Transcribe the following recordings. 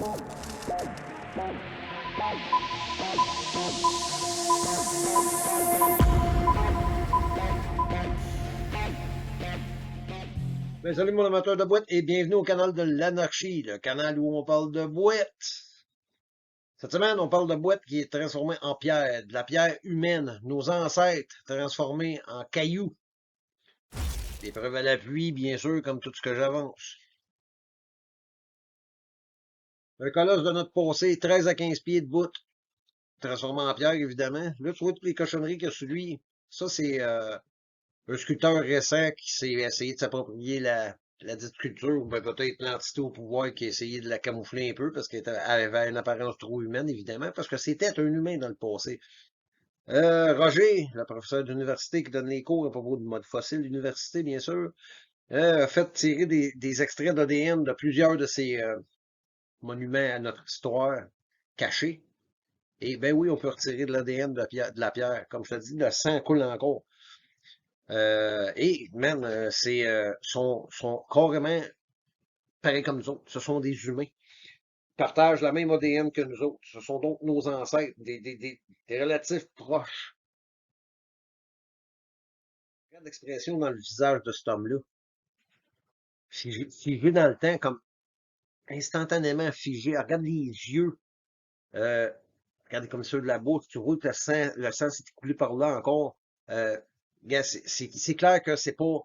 Ben, salut mon amateur de boîte et bienvenue au canal de l'Anarchie, le canal où on parle de boîte. Cette semaine, on parle de boîte qui est transformée en pierre, de la pierre humaine, nos ancêtres transformés en cailloux. Des preuves à l'appui, bien sûr, comme tout ce que j'avance. Un colosse de notre passé, 13 à 15 pieds de bout, transformé en pierre, évidemment. Là, tu vois toutes les cochonneries qu'il y a sur lui. Ça, c'est un sculpteur récent qui s'est essayé de s'approprier la dite culture, ou ben peut-être l'entité au pouvoir qui a essayé de la camoufler un peu parce qu'elle avait une apparence trop humaine, évidemment, parce que c'était un humain dans le passé. Roger, le professeur d'université qui donne les cours à propos de mode fossile d'université, bien sûr, a fait tirer des extraits d'ADN de plusieurs de ces monuments à notre histoire cachés. Et ben oui, on peut retirer de l'ADN de la pierre. Comme je te dis, le sang coule encore. Et même, sont carrément pareils comme nous autres. Ce sont des humains. Ils partagent la même ADN que nous autres. Ce sont donc nos ancêtres, des relatifs proches. Regarde l'expression dans le visage de cet homme-là. Figé dans le temps, comme instantanément figé. Regarde les yeux. Euh, Regarde comme ceux de la bouche. Tu vois que le sang s'est écoulé par là encore. Euh, c'est clair que c'est pas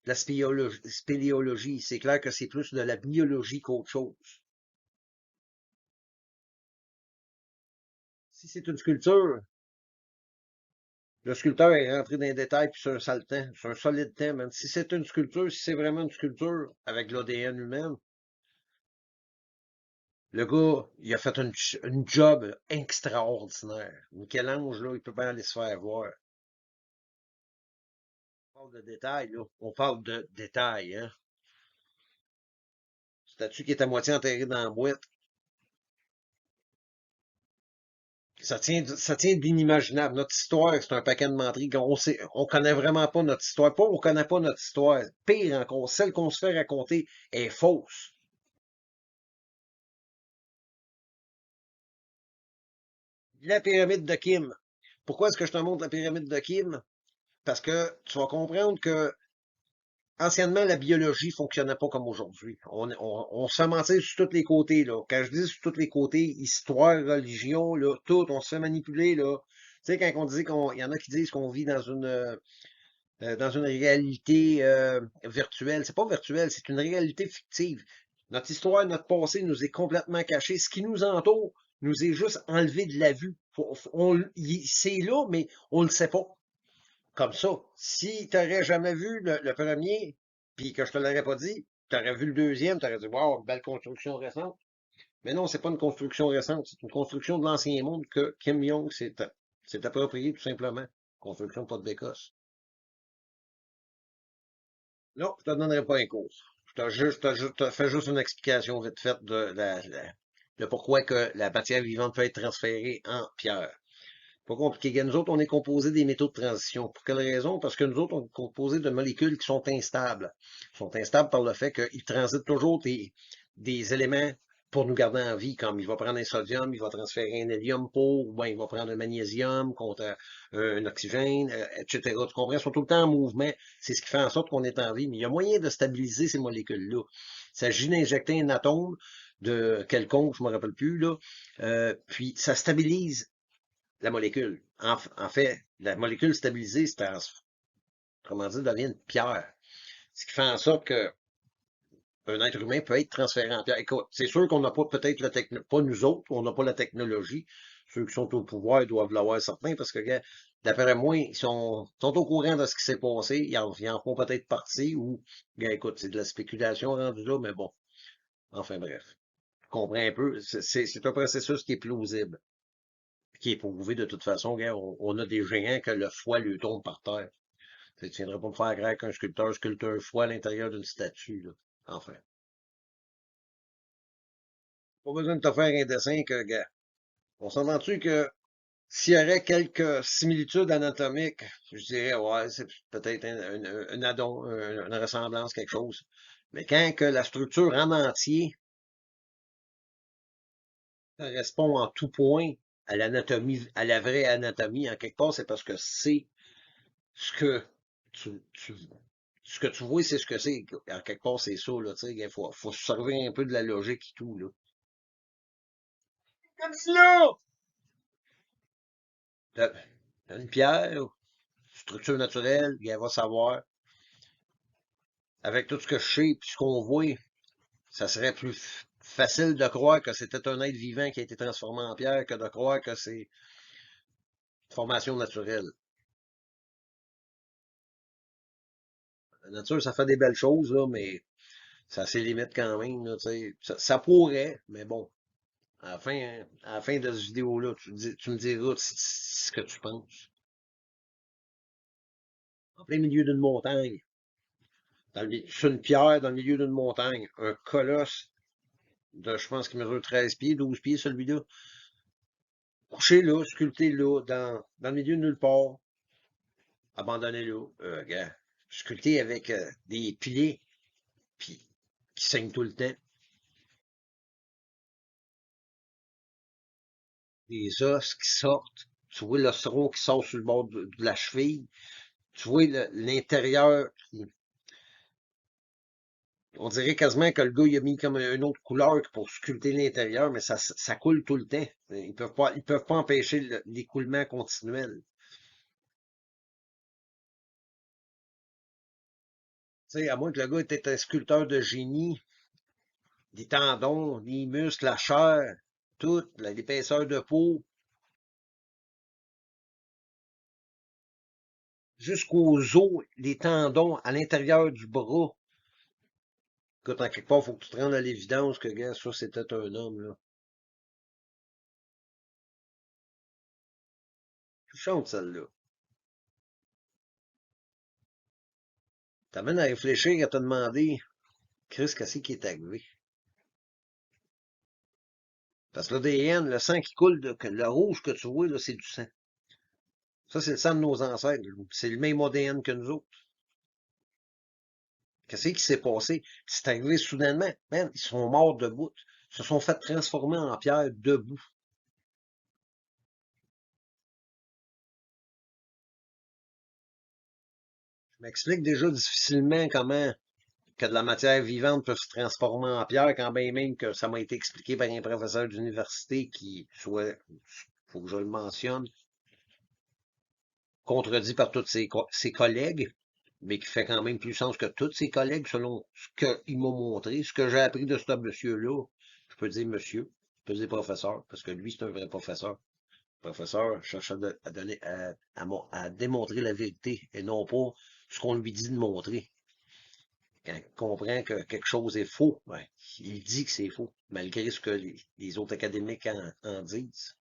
de la spéléologie. C'est clair que c'est plus de la biologie qu'autre chose. Si c'est une sculpture, le sculpteur est rentré dans les détails, puis c'est un sale temps. C'est un solide temps, man. Si c'est une sculpture, si c'est vraiment une sculpture avec l'ADN humain, le gars, il a fait une job extraordinaire. Michel-Ange, là, il peut pas aller se faire voir. On parle de détails, là. On parle de détails, hein. Statue qui est à moitié enterrée dans la boîte. Ça tient d'inimaginable. Notre histoire, c'est un paquet de menteries. On connaît vraiment pas notre histoire. Pas on connaît pas notre histoire. Pire encore, celle qu'on se fait raconter est fausse. La pyramide de Kim. Pourquoi est-ce que je te montre la pyramide de Kim? Parce que tu vas comprendre que anciennement, la biologie fonctionnait pas comme aujourd'hui. On se fait mentir sur tous les côtés, là. Quand je dis sur tous les côtés, histoire, religion, là, tout, on se fait manipuler, là. Tu sais, quand on dit il y en a qui disent qu'on vit dans une réalité virtuelle. C'est pas virtuel, c'est une réalité fictive. Notre histoire, notre passé nous est complètement caché. Ce qui nous entoure nous est juste enlevé de la vue. C'est là, mais on le sait pas. Comme ça. Si tu n'aurais jamais vu le premier, puis que je te l'aurais pas dit, tu aurais vu le deuxième, tu aurais dit wow, belle construction récente. Mais non, c'est pas une construction récente, c'est une construction de l'ancien monde que Kim Jong s'est approprié tout simplement. Construction pas de bécosse. Non, je te donnerai pas un cours. Je te fais juste une explication vite faite de pourquoi que la matière vivante peut être transférée en pierre. Pas compliqué. Nous autres, on est composé des métaux de transition. Pour quelle raison? Parce que nous autres, on est composé de molécules qui sont instables. Ils sont instables par le fait qu'ils transitent toujours des éléments pour nous garder en vie, comme il va prendre un sodium, il va transférer un hélium pour, ou bien il va prendre un magnésium contre un oxygène, etc. Tu comprends? Ils sont tout le temps en mouvement. C'est ce qui fait en sorte qu'on est en vie. Mais il y a moyen de stabiliser ces molécules-là. Il s'agit d'injecter un atome de quelconque, je ne me rappelle plus, là, puis ça stabilise la molécule. En fait, la molécule stabilisée, comment dire, devient une pierre. Ce qui fait en sorte que un être humain peut être transféré en pierre. Écoute, c'est sûr qu'on n'a pas peut-être la technologie, pas nous autres, on n'a pas la technologie. Ceux qui sont au pouvoir doivent l'avoir certains parce que, d'après moi, sont au courant de ce qui s'est passé. Ils en font peut-être partie ou, écoute, c'est de la spéculation rendue là, mais bon. Enfin bref. Je comprends un peu. C'est un processus qui est plausible, qui est prouvé de toute façon. Gars, on a des géants que le foie lui tombe par terre. Tu ne viendrais pas me faire croire qu'un sculpteur sculpte un foie à l'intérieur d'une statue, là. Enfin. Pas besoin de te faire un dessin que, gars. On s'entend-tu que s'il y aurait quelques similitudes anatomiques, je dirais, ouais, c'est peut-être un addon, une ressemblance, quelque chose. Mais quand que la structure en entier correspond en tout point à l'anatomie, à la vraie anatomie. En quelque part, c'est parce que c'est ce que tu, tu- ce que tu vois, c'est ce que c'est. En quelque part, c'est ça, là, tu sais. Il faut se servir un peu de la logique et tout, là. Comme si là! T'as t'as une pierre, structure naturelle, elle va savoir. Avec tout ce que je sais, puis ce qu'on voit, ça serait plus facile de croire que c'était un être vivant qui a été transformé en pierre que de croire que c'est une formation naturelle. La nature, ça fait des belles choses, là, mais ça a ses limites quand même, là, tu sais. Ça pourrait, mais bon. À la fin de cette vidéo-là, tu me diras ce que tu penses. En plein milieu d'une montagne, sur une pierre, dans le milieu d'une montagne, un colosse de, je pense qu'il mesure 13 pieds, 12 pieds, celui-là, couché là, sculpté là, dans le milieu de nulle part, abandonné là, gars, sculpté avec des piliers, puis qui saignent tout le temps, des os qui sortent, tu vois l'osseron qui sort sur le bord de la cheville, tu vois l'intérieur, on dirait quasiment que le gars il a mis comme une autre couleur pour sculpter l'intérieur, mais ça coule tout le temps. Ils peuvent pas empêcher l'écoulement continuel. Tu sais, à moins que le gars était un sculpteur de génie, des tendons, des muscles, la chair, tout, l'épaisseur de peau, jusqu'aux os, les tendons à l'intérieur du bras. Écoute, en quelque part, faut que tu te rendes à l'évidence que, gars, ça, c'était un homme, là. Touchante, celle-là. T'amènes à réfléchir, à te demander, Chris, qu'est-ce qui est arrivé? Parce que l'ADN, le sang qui coule, le rouge que tu vois, là, c'est du sang. Ça, c'est le sang de nos ancêtres. C'est le même ADN que nous autres. Qu'est-ce qui s'est passé? C'est arrivé soudainement. Man, ils sont morts debout. Ils se sont fait transformer en pierre debout. Je m'explique déjà difficilement comment que de la matière vivante peut se transformer en pierre, quand bien même que ça m'a été expliqué par un professeur d'université qui, soit, faut que je le mentionne, contredit par tous ses collègues, mais qui fait quand même plus sens que tous ses collègues selon ce qu'il m'a montré, ce que j'ai appris de ce monsieur-là. Je peux dire monsieur, je peux dire professeur, parce que lui, c'est un vrai professeur. Le professeur cherche à donner, à démontrer la vérité et non pas ce qu'on lui dit de montrer. Quand il comprend que quelque chose est faux, ben, il dit que c'est faux, malgré ce que les autres académiques en disent.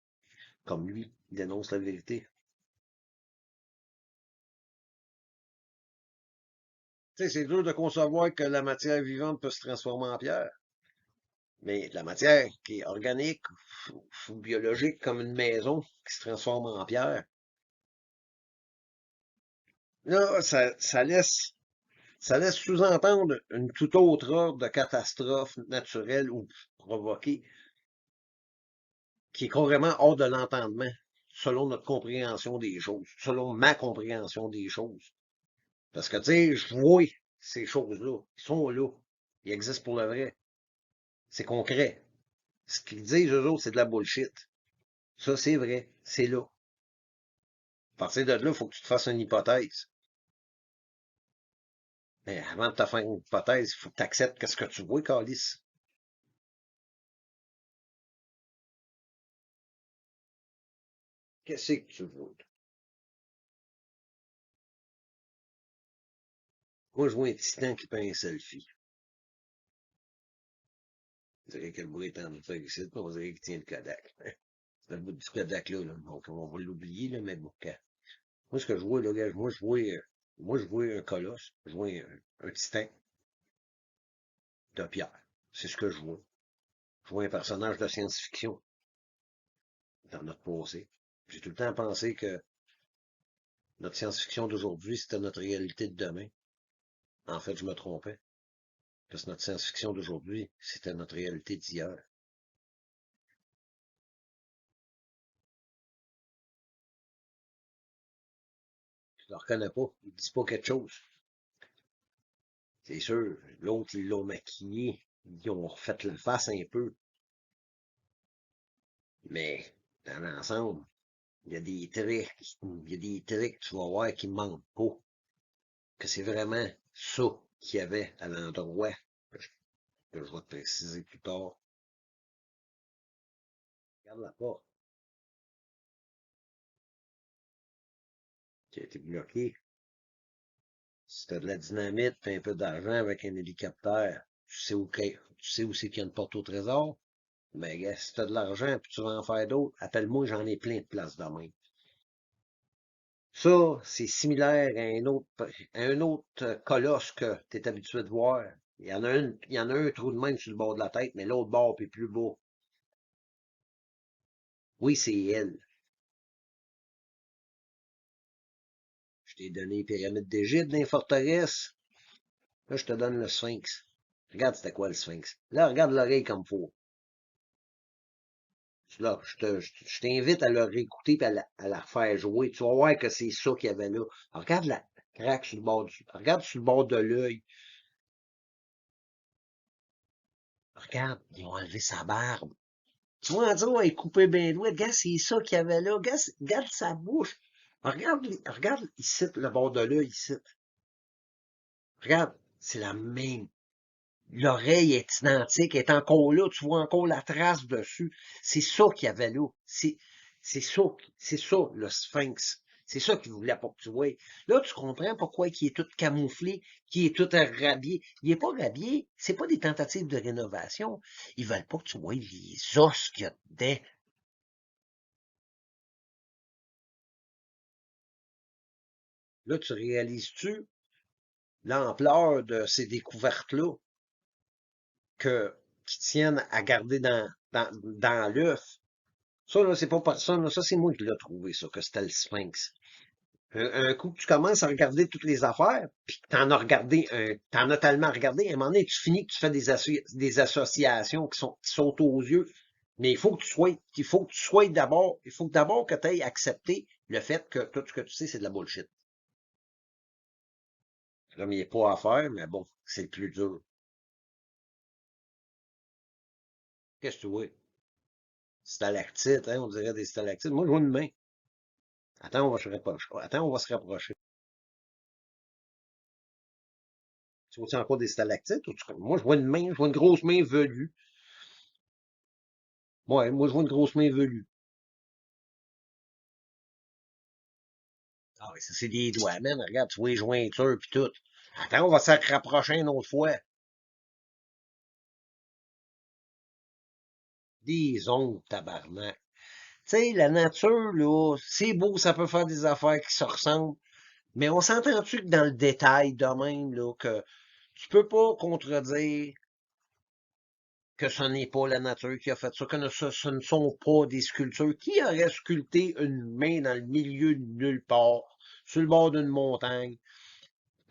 Comme lui, il dénonce la vérité. Tu sais, c'est dur de concevoir que la matière vivante peut se transformer en pierre. Mais la matière qui est organique ou biologique comme une maison qui se transforme en pierre, là, ça laisse sous-entendre une toute autre ordre de catastrophe naturelle ou provoquée qui est carrément hors de l'entendement, selon notre compréhension des choses, selon ma compréhension des choses. Parce que, tu sais, je vois ces choses-là, ils sont là, ils existent pour le vrai, c'est concret. Ce qu'ils disent, eux autres, c'est de la bullshit. Ça, c'est vrai, c'est là. À partir de là, il faut que tu te fasses une hypothèse. Mais avant de te faire une hypothèse, il faut que tu acceptes ce que tu vois, Calice. Qu'est-ce que tu vois? Moi, je vois un titan qui prend un selfie. On dirait que le bruit est en train de faire ici, on dirait qu'il tient le Kodak. C'est le bout du Kodak là, donc on va l'oublier, là, mais bon, moi, ce que je vois, là, gars, moi, je vois un colosse, je vois un titan de pierre. C'est ce que je vois. Je vois un personnage de science-fiction dans notre passé. J'ai tout le temps pensé que notre science-fiction d'aujourd'hui, c'était notre réalité de demain. En fait, je me trompais. Parce que notre science-fiction d'aujourd'hui, c'était notre réalité d'hier. Je le reconnais pas. Il dit pas quelque chose. C'est sûr. L'autre, ils l'ont maquillé. Ils ont refait la face un peu. Mais, dans l'ensemble, il y a des traits. Il y a des traits que tu vas voir qui ne manquent pas. Que c'est vraiment ça qu'il y avait à l'endroit. Que je vais te préciser plus tard. Regarde la porte. Qui a été bloquée. Si t'as de la dynamite et un peu d'argent avec un hélicoptère, tu sais où c'est qu'il y a une porte au trésor? Mais gars, si t'as de l'argent et tu vas en faire d'autres, appelle-moi, j'en ai plein de places de même. Ça, c'est similaire à un autre colosse que tu es habitué de voir. Il y en a un trou de même sur le bord de la tête, mais l'autre bord est plus bas. Oui, c'est elle. Je t'ai donné les pyramides d'Égypte dans les forteresses. Là, je te donne le sphinx. Regarde c'était quoi le sphinx. Là, regarde l'oreille comme faut. Là, je t'invite à le réécouter et à la refaire jouer. Tu vas voir que c'est ça qu'il y avait là. Alors, regarde la craque sur le bord regarde sur le bord de l'œil. Regarde, ils ont enlevé sa barbe. Tu vois, en disant, il coupait bien loin. Regarde, c'est ça qu'il y avait là. Regarde sa bouche. Regarde ici, le bord de l'œil, ici. Regarde, c'est la même. L'oreille est identique, elle est encore là, tu vois encore la trace dessus. C'est ça qu'il y avait là. C'est ça, le sphinx. C'est ça qu'il voulait pas que tu vois. Là, tu comprends pourquoi il est tout camouflé, qu'il est tout rhabillé. Il est pas rhabillé, c'est pas des tentatives de rénovation. Ils veulent pas que tu vois les os qu'il y a dedans. Là, tu réalises-tu l'ampleur de ces découvertes-là qui tiennent à garder dans l'œuf? Ça, là, c'est pas personne, là, ça, c'est moi qui l'ai trouvé, ça, que c'était le Sphinx. Un coup que tu commences à regarder toutes les affaires, puis que t'en as tellement regardé, à un moment donné, tu finis que tu fais des associations qui sautent aux yeux. Mais il faut d'abord que tu aies accepté le fait que tout ce que tu sais, c'est de la bullshit. Comme il n'est pas à faire, mais bon, c'est le plus dur. Qu'est-ce que tu vois? Stalactites, hein, on dirait des stalactites. Moi, je vois une main. Attends, on va se rapprocher. Attends, on va se rapprocher. Tu vois encore des stalactites? Moi, je vois une main, je vois une grosse main velue. Ouais, moi, je vois une grosse main velue. Ah oui, ça, c'est des doigts, man. Regarde, tu vois les jointures pis tout. Attends, on va se rapprocher une autre fois. Des ongles, tabarnak. Tu sais, la nature, là, c'est beau, ça peut faire des affaires qui se ressemblent. Mais on s'entend-tu que dans le détail de même, là, que tu peux pas contredire que ce n'est pas la nature qui a fait ça, ce ne sont pas des sculptures. Qui aurait sculpté une main dans le milieu de nulle part, sur le bord d'une montagne?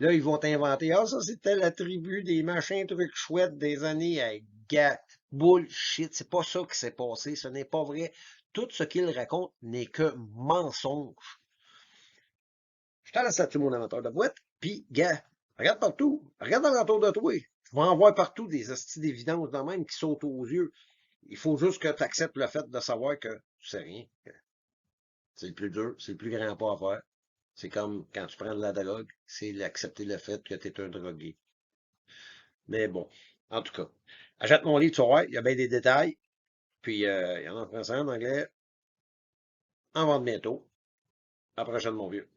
Là, ils vont t'inventer. Ah, ça, c'était la tribu des machins trucs chouettes des années à gars. Bullshit. C'est pas ça qui s'est passé. Ce n'est pas vrai. Tout ce qu'ils racontent n'est que mensonge. Je te laisse là-dessus, mon inventeur de boîte. Puis, gars, regarde partout. Regarde alentour de toi. Tu vas en voir partout des hosties d'évidence de même qui sautent aux yeux. Il faut juste que tu acceptes le fait de savoir que tu sais rien. C'est le plus dur, c'est le plus grand pas à faire. C'est comme quand tu prends de la drogue, c'est accepter le fait que tu es un drogué. Mais bon, en tout cas, achète mon livre, tu vas voir, il y a bien des détails. Puis, il y en a en français, en anglais. En vente bientôt. À la prochaine, mon vieux.